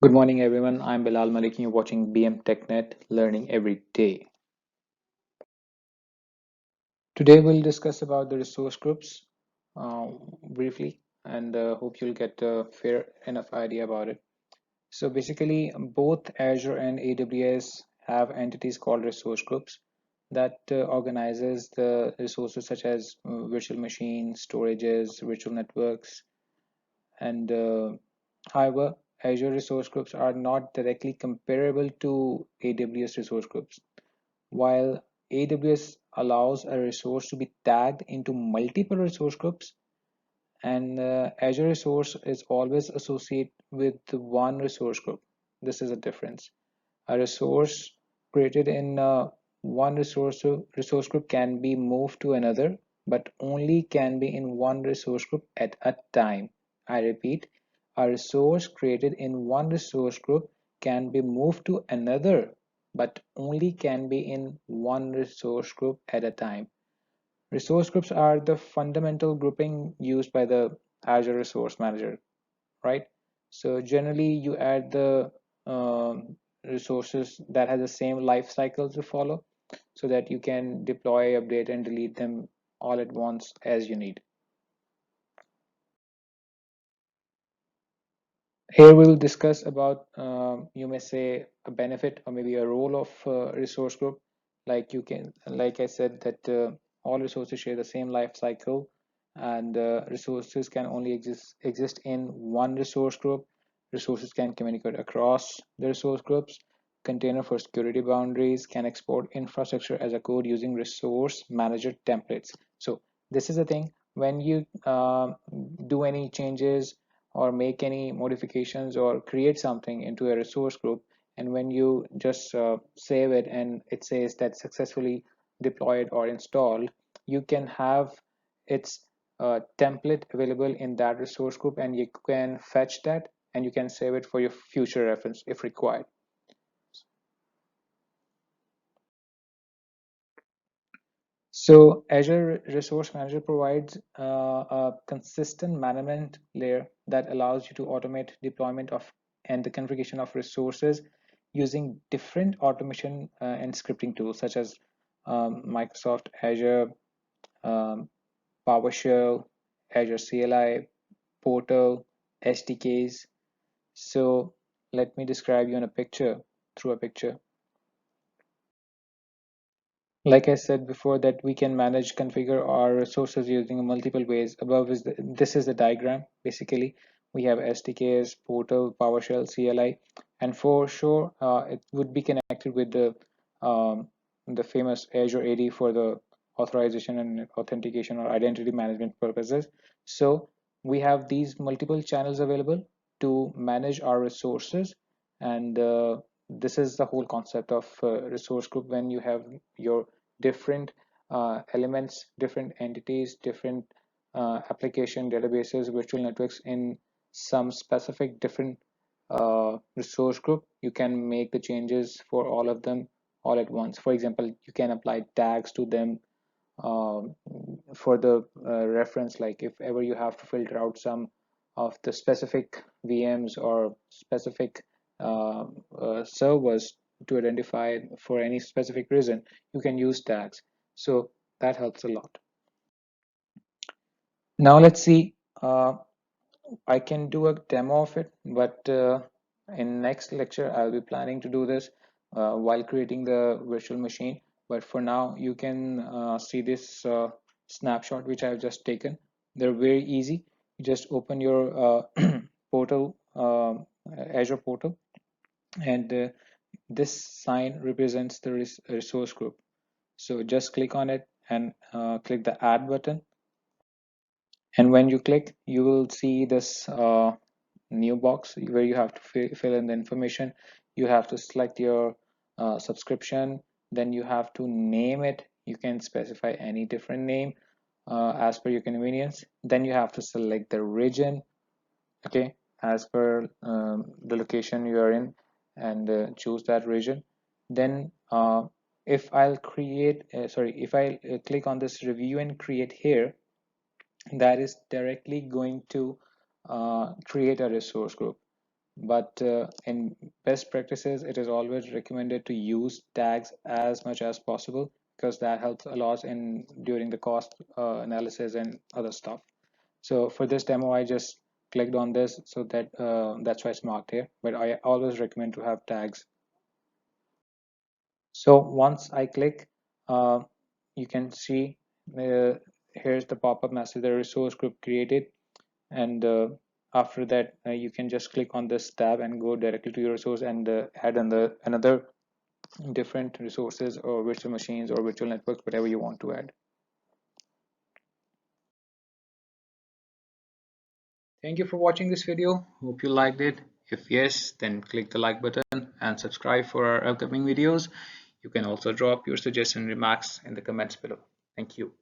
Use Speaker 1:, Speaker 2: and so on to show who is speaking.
Speaker 1: Good morning, everyone. I'm Bilal Malik. You're watching BM TechNet, learning every day. Today, we'll discuss about the resource groups uh, briefly, and hope you'll get a fair enough idea about it. So, basically, both Azure and AWS have entities called resource groups that organizes the resources such as virtual machines, storages, virtual networks, and however, Azure resource groups are not directly comparable to AWS resource groups. While AWS allows a resource to be tagged into multiple resource groups, and Azure resource is always associated with one resource group. This is a difference. A resource created in one resource group can be moved to another, but only can be in one resource group at a time. I repeat, a resource created in one resource group can be moved to another, but only can be in one resource group at a time. Resource groups are the fundamental grouping used by the Azure Resource Manager, right? So generally you add the resources that has the same life cycle to follow so that you can deploy, update, and delete them all at once as you need. Here we will discuss about you may say a benefit or maybe a role of resource group. Like I said that all resources share the same life cycle, and resources can only exist in one resource group. Resources can communicate across the resource groups. Container for security boundaries can export infrastructure as a code using resource manager templates. So this is the thing when you do any changes or make any modifications or create something into a resource group, and when you just save it and it says that successfully deployed or installed, you can have its template available in that resource group, and you can fetch that and you can save it for your future reference if required. So Azure Resource Manager provides a consistent management layer that allows you to automate deployment of and the configuration of resources using different automation and scripting tools such as Microsoft Azure, um, PowerShell, Azure CLI, Portal, SDKs. So let me describe you in a picture through a picture. Like I said before, that we can manage, configure our resources using multiple ways. Above is this is the diagram. Basically, we have SDKs, Portal, PowerShell, CLI, and for sure, it would be connected with the famous Azure AD for the authorization and authentication or identity management purposes. So we have these multiple channels available to manage our resources, and this is the whole concept of resource group. When you have your different elements, different entities, different application databases, virtual networks in some specific different resource group, you can make the changes for all of them all at once. For example, you can apply tags to them um, for the reference, like if ever you have to filter out some of the specific VMs or specific servers to identify for any specific reason, you can use tags. So that helps a lot. Now let's see. I can do a demo of it, but in next lecture I'll be planning to do this while creating the virtual machine. But for now, you can see this snapshot which I've just taken. They're very easy. You just open your portal, Azure portal, and this sign represents the resource group. So just click on it and click the add button. And when you click, you will see this new box where you have to fill in the information. You have to select your subscription, then you have to name it. You can specify any different name as per your convenience. Then you have to select the region, okay, as per the location you are in, and choose that region. Then if I'll create sorry if I click on this review and create here, that is directly going to create a resource group. but in best practices, it is always recommended to use tags as much as possible because that helps a lot in during the cost analysis and other stuff. So for this demo, I just clicked on this, so that's why it's marked here. But I always recommend to have tags. So once I click, uh, you can see here's the pop-up message, the resource group created, and after that you can just click on this tab and go directly to your resource and add another different resources or virtual machines or virtual networks, whatever you want to add. Thank you for watching this video. Hope you liked it. If yes, then click the like button and subscribe for our upcoming videos. You can also drop your suggestions and remarks in the comments below. Thank you.